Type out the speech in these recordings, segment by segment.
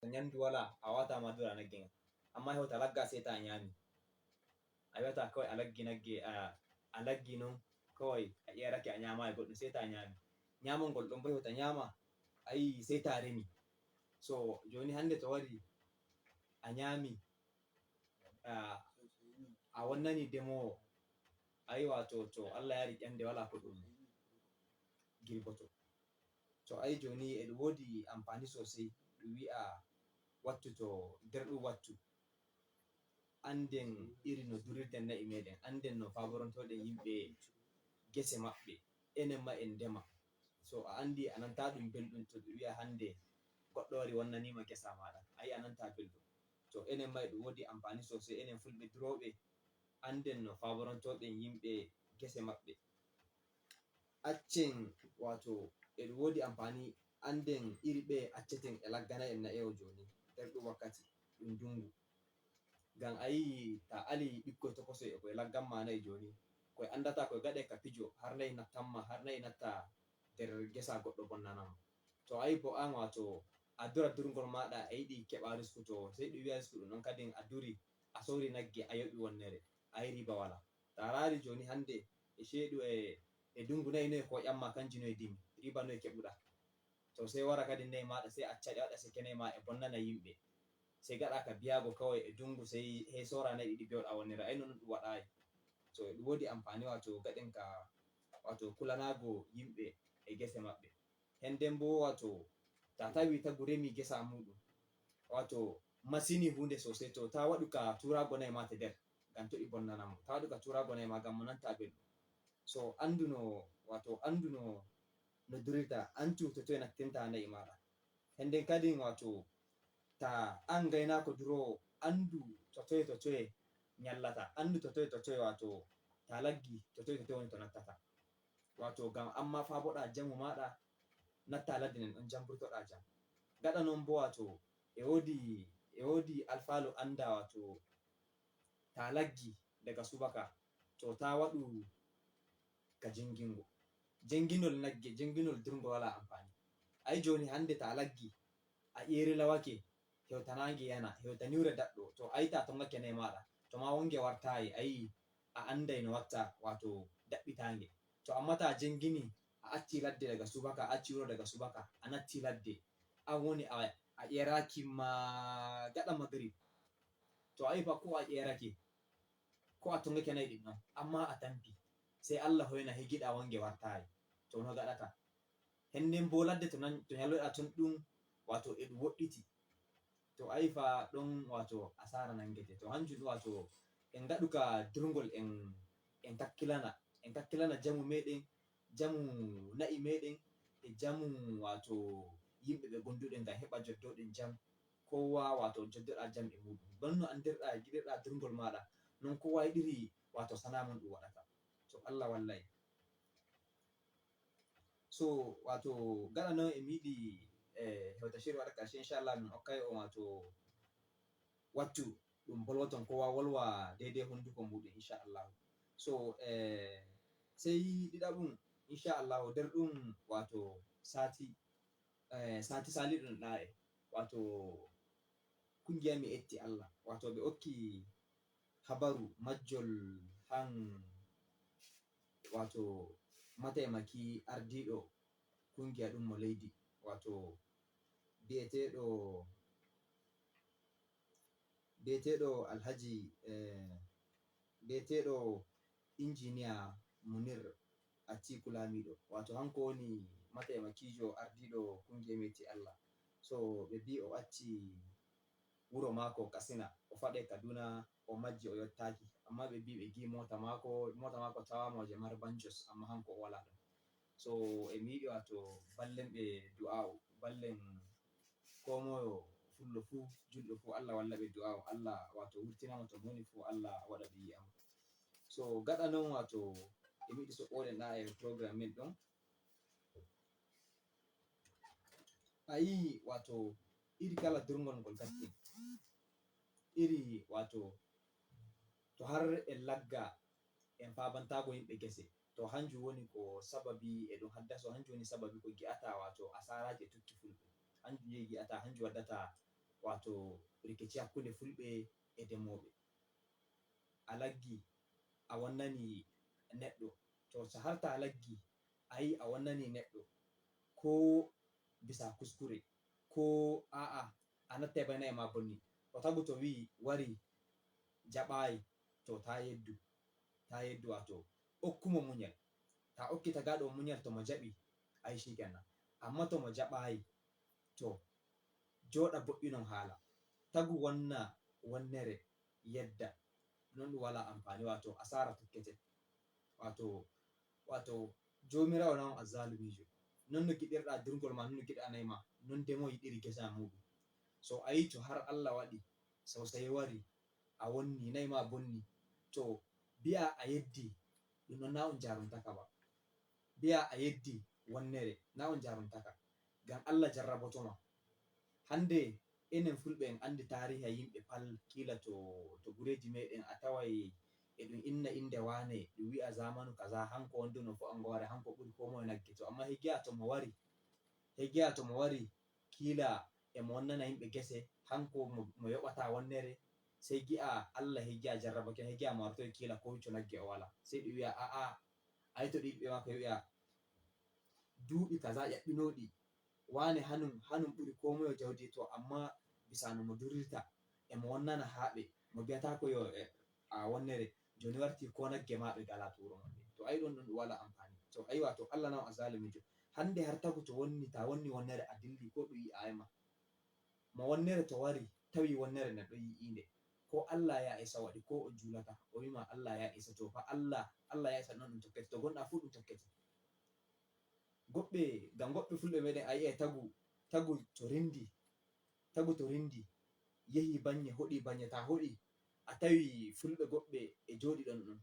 nyamdu wala a watama dura nagge ngan amma hewta lagga sai ta nyami a wiyata kawai a laggi nagge a laggi non kawai a ƴerake a nyama e goɗɗum sai ta nyami nyamongol ɗon bo hewta nyama ayi sai ta remi so joni hande to wari a nyami a wonnani demowo ayi wato to Allah yari ƴamde wala ko ɗum girboto to ayi joni e ɗum wodi amfani sosai ɗum wi'a wattu to nder ɗum wattu anden iri no durirten na'i meɗen anden no faborontoɗen yimɓe gese maɓɓe enen ma en ndema so a andi a nanta ɗum belɗum to ɗum wi'a hande goɗɗo wari wonnanima gesa maɗa ayi a nanta belɗum to enen ma e ɗum wodi amfani sosai enen fulɓe duroɓe anden no faborontoɗen yimɓe gese maɓɓe accen wato e ɗum wodi amfani anden iri ɓe acceten e laggana en na'ewo joni nder ɗum wakkati ɗum ndungu ngam a yi ta ali ɓikkoy tokosoy e koye lagganma nayi joni koye andata koye gaɗe ka pijo har nayi nattanma har nayi natta nder gesa goɗɗo bonnanama to ayi bo an wato a dura durgol maɗa a yiɗi keɓa risku to sai ɗum wi'a risku ɗum ɗon kadin a duri a sori nagge a yoɓi wonnere ayi riba wala ta lari joni hande e sheɗu e dungu nayi noye ko ƴamma kanji noye dimi riba noye keɓuɗa to sai wara kadi nayi maɗa sai acca ɗe waɗa seke nayi ma e bonnana yimɓe sai gaɗa ka biyago kawai e dungu sai hey sora nayi ɗiɗi bewɗa wonnere ayi non ɗum waɗayi so e ɗum wodi amfani wato gaɗen ka wato kulanago yimɓe e gese maɓɓe henden bo wato ta tawi tagu remi gesa muɗum wato masini hunde sosai to ta waɗu ka turago nayi ma to nder ngam toɗi bonnanamo ta waɗu ka turago nayi ma ngam mo nanta belɗum so anduno wato anduno no durirta antu to toye nattinta nayi maɗa henden kadin wato ta an gaynako durowo andu to toye nyallata andu to toye wato ta laggi to toye woni to nattata wato ngam amma faboɗa jamu maɗa natta ladde nden ɗon jamburtoɗa jam gaɗa non bo wato e wodi alfalu anda wato ta laggi daga subaka to ta waɗu ka jengingo jenginol nagge jenginol durngol wala amfani ayi joni hande ta laggi a ƴerilawake hewta nange yana hewta niure daɗɗo to ayi ta tongake nayi maɗa to ma wonge wartayi ayi a andai no watta wato daɓɓitange to amma ta jengini a acci ladde daga subaka a acci wuro daga subaka a natti ladde an woni a ƴeraki ma gaɗa magrib to ayi fa ko a ƴerake ko a tongake nayi ɗin ɗon amma a tampi sai Allah hoyna hegiɗa wonge wartayi to no gaɗata henden bo ladde to nyalloɗa ton ɗum wato e ɗum woɗɗiti to ayi fa ɗon wato asara nangete to hanjum wato en gaɗu ka durgol en kakkilana jamu meɗen jamu na'i meɗen e jamu wato yimɓe ɓe gonduɗen ngam heɓa joddoɗen jam kowa wato joddoɗa jam e muɗum non no andirɗa giɗirɗa durgol maɗa non kowa yiɗiri wato sana'a mum ɗum waɗata so Allah wallay so wato gaɗa non e mi yiɗi hewta shiri waɗa karshe inchallah min hokkay on wato wattu ɗum bolwoton kowa wolwa daidai hunduko muɗum inchallahu so sai ɗiɗaɓum inchallahu nder ɗum wato sati saliɗum ɗa'e wato kungiya mi etti Allah wato ɓe okki habaru majjol han wato mataimaki ardiɗo kungiya ɗum mo leydi wato biyeteɗo alhaji biyeteɗo injiniya munir atiku lamiɗo wato hanko woni mataimakijo ardiɗo kungiya mi etti Allah so ɓe bi o acci wuro mako Katsina o faɗe Kaduna o majji o yottaki amma ɓe bi ɓe gi mota mako tawama je Marban Jos amma hanko o wala ɗon so e mi yiɗi wato ballen ɓe du'a'u ballen ko moyo fullo fu julɗo fu Allah walla ɓe du'a'u Allah wato wurtinamo to woni fu Allah waɗa ɓe yi'amo so gaɗa non wato e mi yiɗi soɓɓoɗen ɗa e programme min ɗon ayi wato iri kala durgol ngol gatten iri wato to har en lagga en fabantago yimɓe gese to hanjum woni ko sababi e ɗum haddasa hanjum woni sababi ko gi'ata wato asaraje tukki fulɓe hanjum je gi'ata hanjum waddata wato rikici hakkunde fulɓe e demoɓe. A laggi a wonnani neɗɗo, to so har ta laggi a yi a wonnani neɗɗo ko bisa kuskure ko a'a a nattai bana e ma bonni, to tagu to wi wari jaɓayi to ta yeddu wato okkumo munyal, ta okki tagaɗo munyal to mo jaɓi ai shikenan. Amma to mo jaɓayi to joɗa bo'inon hala, tagu wonna wonnere yedda, non ɗum wala ampani, wato asara tokkete. wato jomirawo na on azzalumijo, non no giɗirɗa durgol ma non no giɗa nayi ma, non demo yiɗiri gesa muɗum. So ayi to har Allah waɗi sausai wari a wonni nayi ma bonni, to bi'a a yeddi ɗum ɗon na on jaruntaka ba, bi'a a yeddi wonnere na on jaruntaka, ngam Allah jarrabotoma. Hande enen fulɓe en andi tariha yimɓe pal, kila to gureji meɗen a tawai e ɗum inna inde wane, ɗum wi'a zamanu kaza hanko wonduno fu angoware, hanko ɓuri komoye nagge. To amma hegiya to mo wari kila emo wonnana yimɓe gese, hanko mo yoɓata wonnere, sai gi'a Allah hegiya jarrabake, hegiya mo wartoyi kila ko wicco nagge o wala, sai ɗum wi'a a'a ai to ɗiɗɓe mako wi'a duuɓi kaza ƴaɓɓinoɗi wane hanum ɓuri komoye jawdi, to amma bisa no mo durirta emo wonnana haɓe, mo biyatako yo a wonnere, joni warti ko nagge ma ɓe ngala to wuro maɓɓe. To ai ɗum wala ampani. To ayi wato Allah na on azzalumijo. Hande har tagu to wonni ta wonni wonnere a dilli ko ɗum yi'ai ma, mo wonnere to wari tawi wonnere nden ɗon yi'inde, ko Allah ya isa waɗi ko o julata o wima Allah ya isa, to fa Allah ya isa non ɗum tokkete, to gonɗa fu ɗum tokkete. Ngam goɓɓe fulɓe meɗen a yi'ai tagu to rindi yehi banye hoɗi banye, ta hoɗi a tawi fulɓe goɓɓe e joɗi ɗon,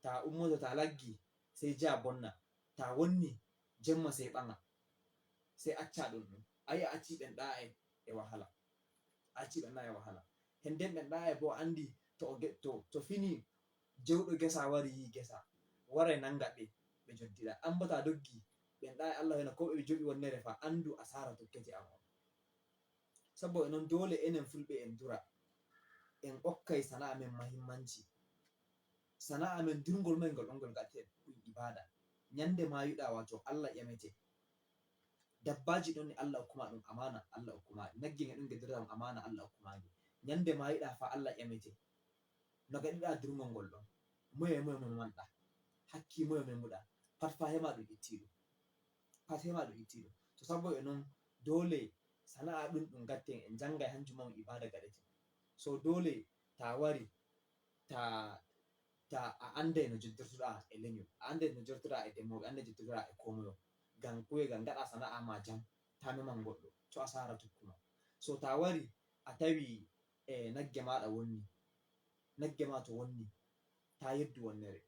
ta ummoto ta laggi sai jiya bonna, ta wonni jemma sai ɓanga, sai acca ɗum, ayi a acci ɓenɗa'e e wahala, henden ɓenɗa'e bo andi to fini jeuɗo gesa wari yi gesa warai nanga ɓe joddiɗa, an bo ta doggi ɓenɗa'e Allah hoina ko ɓe joɓi wonnere fa andu asara tokkete an on. Sabo e non dole enen fulɓe en dura en ɓokkai sana'a men mahimmanci. Sana'a men durgol men ngol ɗon ngol gaɗeten ɗum ibada. Nyande mayuɗa wato Allah ƴamete. Dabbaji ɗon ni Allah hokkuma ɗum amana, Allah hokkumaɗi, nagge ɗe ɗon ngeddirɗa ɗum amana, Allah hokkumaɗi. Nyande mayuɗa fa Allah ƴamete, no gaɗiɗa durngol ngol ɗon, moye moye memanɗa, hakki moye memuɗa, pat fa hema ɗum ittiɗum. To sabo e non dole sana'a ɗum gatten en jangai hanjum on ibada gaɗeten. So dole ta wari ta a andai no joddirtoɗa e lenyol, a andai no joddirtoɗa e demoɓe, a andai no joddirtoɗa e komoyo, ngam gaɗa sana'a ma jam ta meman goɗɗo, to asara tokkuma. So ta wari a tawi nagge maɗa wonni, nagge ma to wonni ta yeddu wonnere,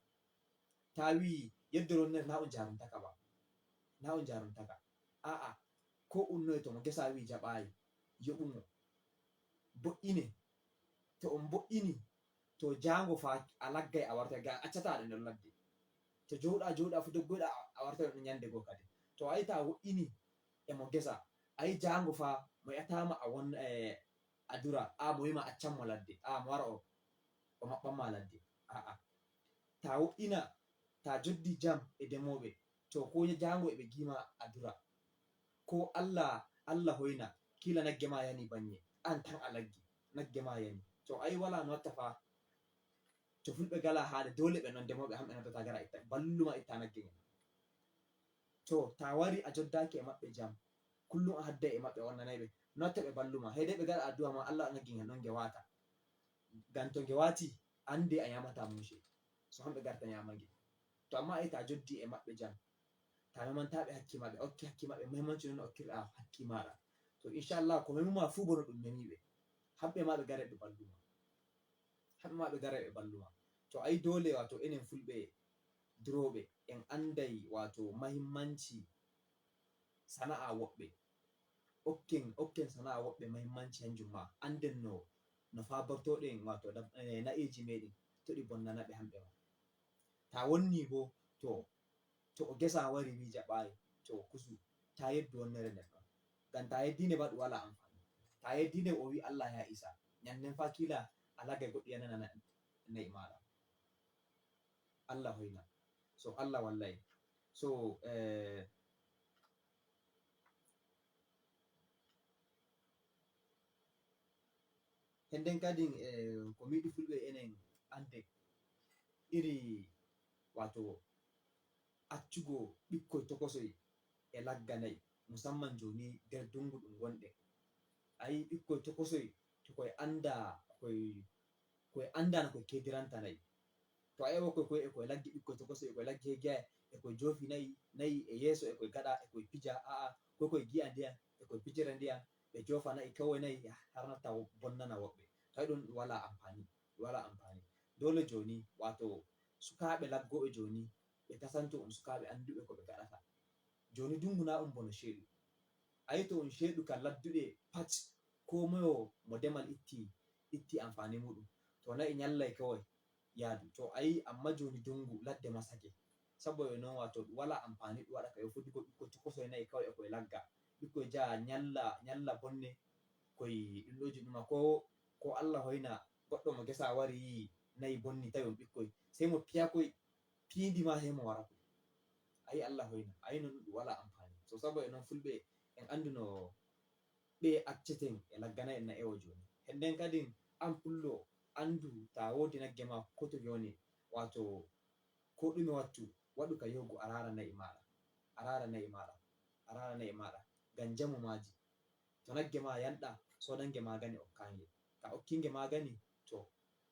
ta wi yeddol wonnere na on jaruntaka ba, a'a ko unnoye to mo gesa wi jaɓayi yoɓumo, bo'ine, to on bo'ini to jango fa a laggai a wartai, ngam accata ɗe nder ladde, to joɗa fu doggoyɗa a wartai ɗon nyande go kadi. To ayi ta wo'ini emo gesa, ayi jango fa mo wi'atama a dura, mo wima accanmo ladde, mo wara o maɓɓanma ladde, a'a ta wo'ina ta joddi jam e demoɓe, to ko jango eɓe gima a dura, ko Allah hoina kila nagge ma yani banye, an tan a laggi nagge ma yani, to ayi wala no watta fa, to fulɓe ngala haala dole ɓe non demoɓe hamɓe noddata gara itta balluma itta nagge ngen. To ta wari a joddaki e maɓɓe jam, kullum a haddai e maɓɓe a wannanaiɓe, no watta ɓe balluma, hedai ɓe ngaɗa addu'a ma Allah waɗa nagge ngen ɗon nge wata, ngam to nge wati andi a nyamata mushe, so hamɓe garta nyamange. To amma ayi ta joddi e maɓɓe jam, ta memantaɓe hakki maɓɓe, a hokki hakki maɓɓe mahimmanci non no hokkirɗa hakki maɗa, to inchallahu ko memuma fu bo no ɗum memiɓe, hamɓe ma ɓe garai ɓe balluma. To ayi dole wato enen fulɓe duroɓe en andai wato mahimmanci sana'a woɓɓe, hokken sana'a woɓɓe mahimmanci hanjum ma, anden no fabortoɗen wato na'eji meɗen to ɗi bonnana ɓe hamɓe ma. Ta wonni bo to o gesa wari wi jaɓayi, to kusu ta yeddu wonnere nden ɗon, ngam ta yeddinde ba ɗum wala ampani. ta yeddine o wi Allah ya isa ñanden fa kila alaga goɗɗi yanana nayi maɗa Allah hoyna so Allah wallay so henden kadin ko miɗi fulɓe enen ande iri wato accugo ɓikkoy tokosoy e lagganayi musamman joni nder dungu ɗum gonɗe ayi ɓikkoy tokosoy to koye anda koye andano koye kedirantanayi to a ewa koye koye e koye laggi ɓikkoy tokosoy e koye laggi hegiya e koye joofi nayi e yeeso e koye gaɗa e koye pija aa ko koye gi'a ndiyan e koye pijira ndiyan ɓe joofa nayi kawai nayi har natta bonnana woɓɓe tawi ɗum wala ampani dole joni wato sukaɓe laggoɓe joni ɓe tasanto on sukaɓe anduɓe koɓe gaɗata joni dungu na ɗum bono sheeɗu ayi to on sheeɗu ka ladduɗe pat ko moyo mo demal itti amfani muɗum to nayi nyallay kawai yaadu to ayi amma joni dungu ladde masake saboda non wato ɗum wala ampani ɗum waɗa kayo fuɗɗugo ɓikkoy tokosoy nayi kawai e koye lagga ɓikkoy jaha nyalla bonne koye ɗumɗoji ɗuma ko Allah hoyna goɗɗo mo gesa wari yi nayi bonni tawi on ɓikkoy sai mo piya koy piidima sai mo wara koy ayi Allah hoyna ayi non ɗum wala ampani so saboda non fulɓe en anduno ɓe acceten e laggana en na ewo joni henden kadin an pullo andu ta wodi nagge ma ko to joni wato ko ɗume wattu waɗu ka yogu a rara nayi maɗa ngam jamu maji to nagge ma yanɗa sodange magani okkange ta okkinge magani to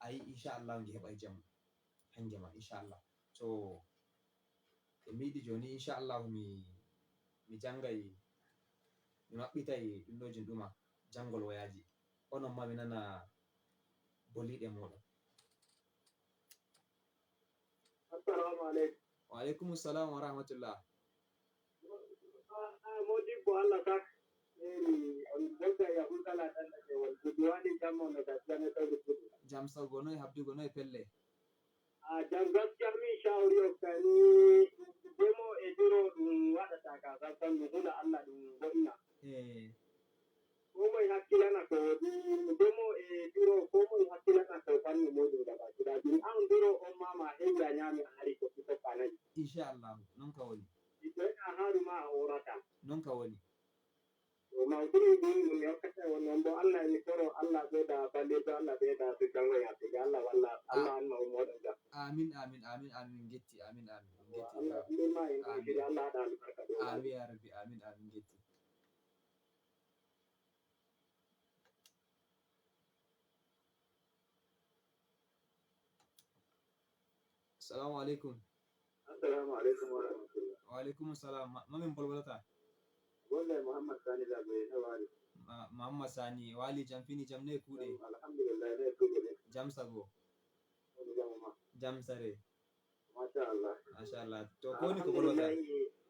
ayi inchallahu nge heɓai jamu hange ma inchallah so e miyiɗi joni inchallahu mi jangay mi maɓɓitay ɗumɗojin ɗuma jangol wayaji onon ma mi nana boliɗe moɗon. Assalamu alaikum. Wa alaikum assalam wa rahmatullah. Modibbo Allah tak on dogga ya hulkala tan e wal duwani jammo no gaskiya tawi jam sago noy habdugo noy pelle jam gaskiya min shawri o kani demo e diro ɗum waɗata ka san ɗum hula Allah ɗum goɗɗina ko moye hakkilana ko demo e diro ko moye hakkilana ko fanni muɗum gaba kida ɗum an diro on mama heƴa ñami a hari ko tokkanayi inchallah non ka woni ɓeɗa haɗu ma a orata non ka woni mawduri ɗum ɗum yokkata won noon bo Allah ni koro Allah ɓeeɗa balleto Allah ɓeeɗa to jango yaɓɓe Allah walla Allah an mawu moɗon jam amin getti amin getti Allah ndema en ɗoɗiri Allah haɗa albarka ɗo amin ya rabbi amin getti assalamu alaikum wa rahmatullah wa alaikum assalam mamin bolbolata wallahi Muhammad Sani Labe na wali Muhammad Sani wali jam fini jam ne kuɗe alhamdulillah ne kuɗe jam sago jam sare masha Allah to ko ni ko bolota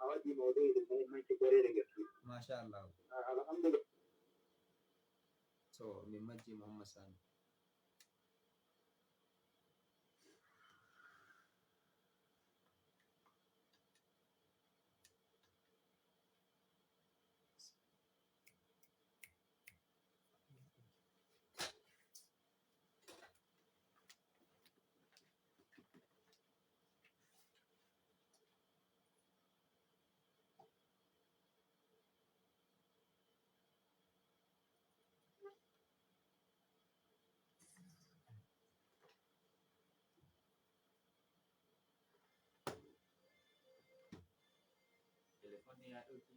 a waɗi mawdu'i ɗum muhimmanci gore da gaske masha Allah alhamdulillah to min majji Muhammad Sani telefon ya ɗauki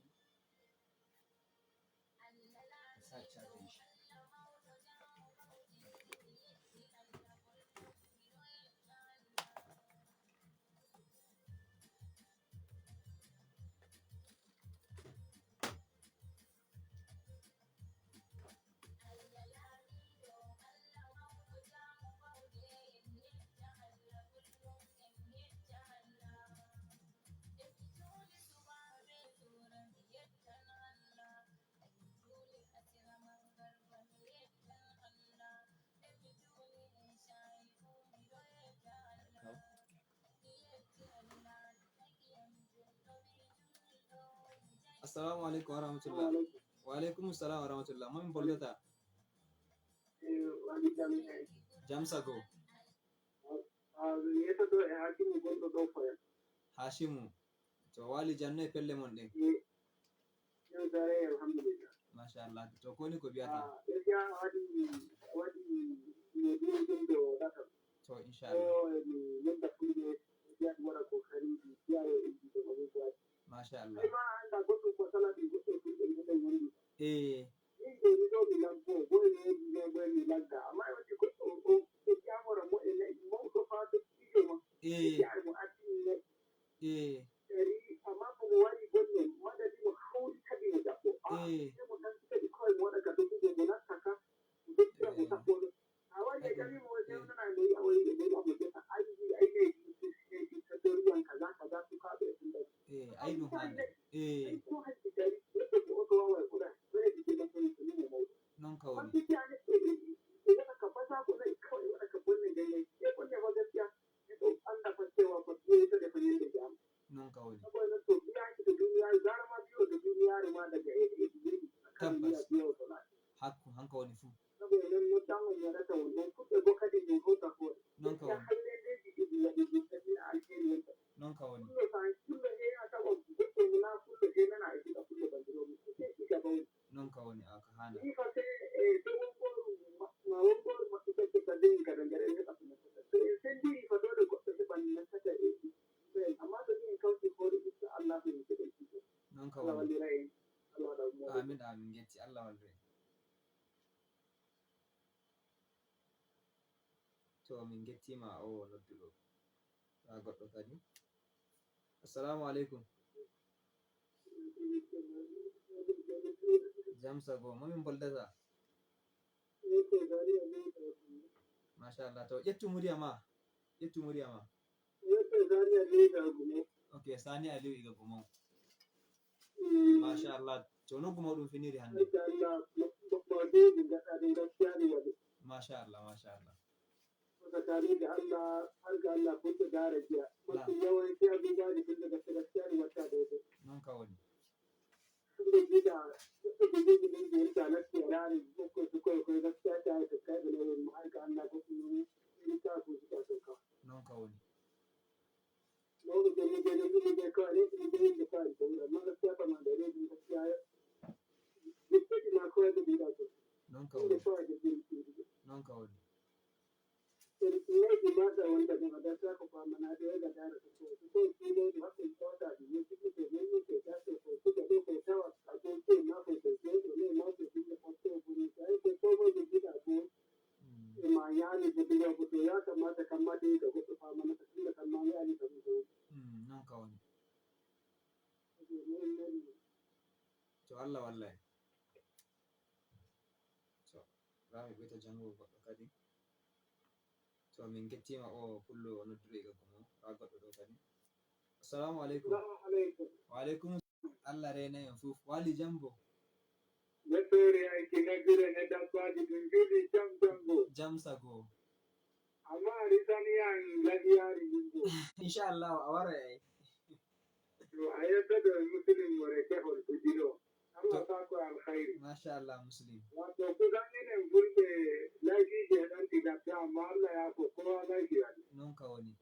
sa cajin shi assalamu alaikum wa rahmatullah wa alaikum assalam wa rahmatullah mamin bolota wali jami'ai Jamsago yeto ɗo e hakimu gonɗo ɗo foya Hashimu to wali janno e pelle mon ɗen yewtare alhamdulillah machallah to koni ko biyata gaskiya waɗi ɗum ɗo ɗatal to inchallah mi yedda fulɓe gaskiya ɗum waɗa kokari ɗi kiyaye ɗum abubuwa machallah ma anda goɗɗum ko sala ɗum goɗɗo fulɓe ɗeɗen wondi min joni ɗo mi laggo boyni wondi ɗo boyni lagga amma wati goɗɗo o ƴamora mo e nayi mawɗo fa to ɗiɗo ma ƴaare mo addini nayi eri amma ko mo wari gonne madadi mo hawri kadi mo jaɓɓo mo tanti kadi koye mo waɗa ka dogugo mo natta ka mo dottira mo saɓɓoɗo a wari e ƴamimo e fewnana mo yi'a o yiɗe mo yi'a mo jeta ayyi ayneji katoriyan kaza kaza sukaɓe e ɗumɗon ay ɗum hande ko hakki dari neɗɗo ko oto wawa e ɓuura ɓereji jega toyi to nimo mawɗo non ka woni gaskiya neɗɗo e waɗa ka basako nayi kawai waɗa ka bonne nden nayi e bonne fa gaskiya neɗɗo anda fa cewa fa ɓeytode fa ñande jam non ka woni saboda to biyaki to duniyaru gara ma biyo to duniyaru ma daga e yidi tabbas biyo to la hakku hanka woni fu saboda non no tango mi waɗata won ɗon fuɗɗe bo kadi ɗum hota ko non ka woni halledeji ɗiɗi waɗi ɗum kadi alheri wonta non ka woni fullo sa fullo he a tawa goɗɗo wona fullo he nana e ɗiɗa fullo bandiroɓe sai ɗiga bawni non ka woni aka hana ni fa sai to wongoru ma wongoru maɓɓe kadi ka dewi kada nder en heɓa ko to en sendiri fa dole goɗɗo heɓan nattata e amma to ni en kawti hoore inchallah en keɓen tiɗo non ka Allah woni wallira en Allah waɗa mo amin amin getti Allah walre to min gettima o nodduɗo ha goɗɗo kadi assalamu aleykum jamsago momin boldata machallah to ƴettu muriya ma ok sani aliou iga gumon machallah to no gumo ɗum finiri hande machallah tsakani da Allah har ga Allah kun ta dara jiya mafi yawanci abubuwa da kun daga gaskiya ne wata daidai non ka woni sun da gida suka gida gidan da yadda na tsirari ko su kai gaskiya ta yi kai da nauyin mu har ga Allah ko su yi ta su suka sauka non ka woni nauyin da ne da ne da kawai ne da ne da kawai da amma gaskiya ba ma da ne da gaskiya duk ma kawai da gida to non ka woni non ka woni laifi ba da wanda ba da ta ku fama na da yaga da su ko shi ne da hakan tsada da ne su ke ne ne ke ta ce ko su da ko ta wa a ko ce ma ko ce ne ma ko shi ne ko ko ne sai ko ko ba da gida ko ma ya ne da ya ko ya kamata kamata da ku fama na tunda kan ma ya ne da mu non ka woni to Allah wallahi to rami beta jango goɗɗo kadi to min gettima o pullo nodduɗo e gaggo mo ha goɗɗo ɗo kadi assalamu aleykum wa aleykum Allah rena en fof wali jambo neɗɗore ayki nagire ne dabbaji ɗum juɗi jam jambo jamsago amma a risani an lahiyari yimbo inchallahu a wara ay to a yettaɗo e muslim mo rekehol kujiɗo Allah sako alkhairi machallah muslim wato kusan enen fulɓe laifiji e ɗan tigatta amma Allah yako kowa laifi waɗi non ka woni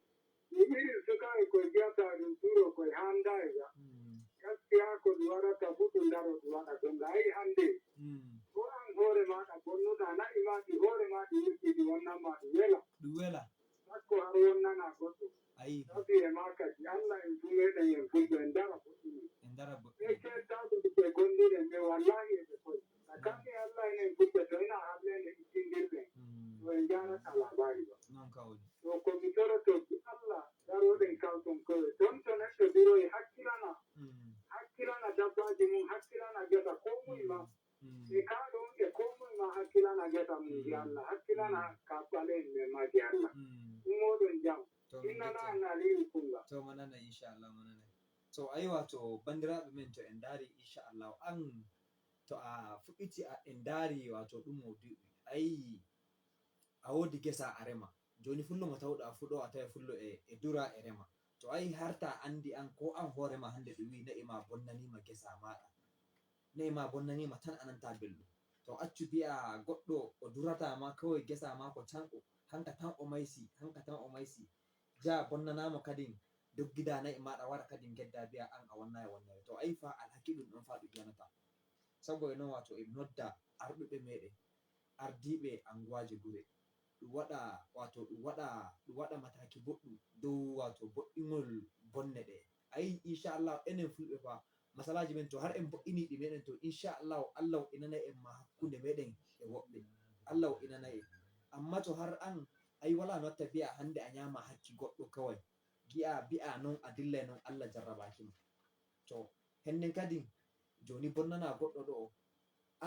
ɗum irin sukaɓe koye jiyata ɗum turo koye handa e ga gaskiya ko ɗum waɗata fu ɗum daro ɗum waɗa gonga ayi hande ko an hoore maɗa bonnuɗa na'i maɗi hoore maɗi wirtiɗi wonnanma ɗum wela sakko har wonnana goɗɗo ayi tafi e ma kadi Allah en fu meɗen en fulɓe en dara goɗɗumi en dara ɓe cettaɓe ɓe gonɗiɗen ɓe wallahi eɓe koy kamɓe Allah enen fulɓe to ina harlende ittindirɗen to en jarata labari ba non ka woni to komi toroto Allah daroɗen kawton koye ton to neɗɗo biroyi hakkilana dabbaji mum hakkilana gesa ko muy ma e kaɗon e ko muy ma hakkilana gesa mum di Allah hakkilana kaɓɓalen me ma di Allah ɗumoɗon jam innana an aliyu kunga to mo nana inchallah mo nana to ayiwa to bandiraɓe men to en daari inchallahu an to a fuɗɗiti en daari wato ɗum mawdu'i ayi a wodi gesa a rema joni fullo mo tawɗo a fuɗo a tawi fullo e dura e rema to ayi harta andi an ko an hoorema hande ɗum wi na'i ma bonnanima gesa maɗa na'i ma bonnanima tan ananta belɗum to accu bi'a goɗɗo o durata ma kawai gesa ma ko tan hanka tan o maysi ja bonnanamo kadin doggida nayi maɗa wara kadin gedda bi'a an a wonnai wonnere to ayi fa alhaki ɗum ɗon fa ɗum yanata saboda non wato en nodda arɗuɓe meɗen ardiɓe anguwaje gure ɗum waɗa mataki boɗɗum dow wato boɗɗingol bonne ɗe ayi inchallah enen fulɓe fa masalaji men to har en boɗɗiniɗi meɗen to inchallah Allah wo'inanay en ma hakkunde meɗen e woɓɓe Allah wo'inanay en amma to har an ayi wala notta bi'a hande a nyama hakki goɗɗo kawai bi'a non a dillay non Allah jarrabaki ma to hennen kadin joni bonnana goɗɗo ɗo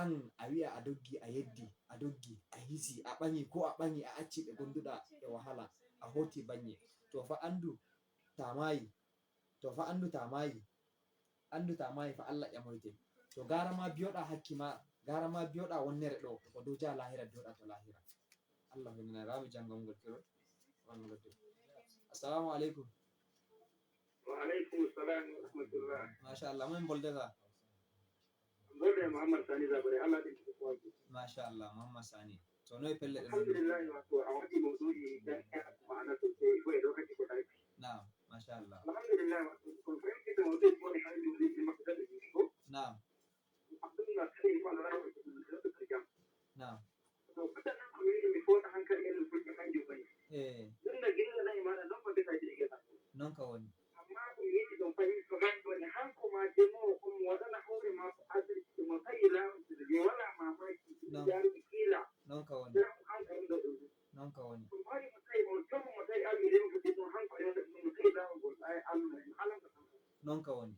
an a wi'a a doggi a yeddi a doggi a hisi a ɓangi ko a ɓangi a acci ɓe gonduɗa e wahala a hoti banye to fa andu ta mayi fa Allah ƴamoyte to gara ma biyoɗa hakki ma gara ma biyoɗa wonnere ɗo ko dow ja lahira biyoɗa to lahira Allah hinana rami jangongol kiro assalamu alaikum. Wa alaikum salam wa rahmatullah. Masha Allah mun boldata. Bolde Muhammad Sani Zabare Allah din ko wato. Masha Allah Muhammad Sani. To noy pelle ɗum. Alhamdulillah wato a wadi mawdu'i dan ma'ana sosai ko lokaci ko dai. Na'am, masha Allah. Alhamdulillah wato conference da mawdu'i ko ne halin da yake maka da shi ko. Na'am. Abdullah sai ko Allah ya tsaya. Na'am. To kada nan ku yi mi fota hankali irin kun kan ji bai. Tun da gina nan ma da zamba da ji ga. Non ka woni. Amma ku yi don fahimta kan wani hanko ma demo ko wadana hore ma ku asiri mu kai la da wala mamaki da kila. Non ka woni. Non ka woni. Non ka woni.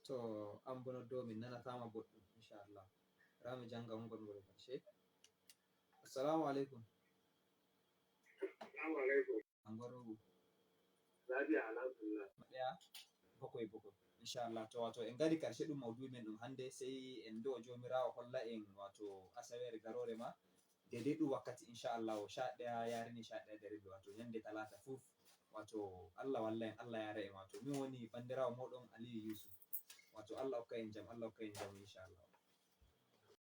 To an bono do min nanatama boɗɗum inchallah rami janga ngol ngol karshe. Assalamu alaikum. Assalamu alaikum. Angoro lafiya alhamdulillah. Ɗaya bakwai inchallah to wato en gari karshe ɗum maudu'i men ɗum hande sai en do jomirawo holla en wato asawere garore ma daidai ɗum wakkati inchallah 11 yarini 11 wato yande talata fuf wato Allah walla en Allah yara en wato min woni bandirawo moɗon Aliyu Yusuf wato Allah hokka en jam inchallah.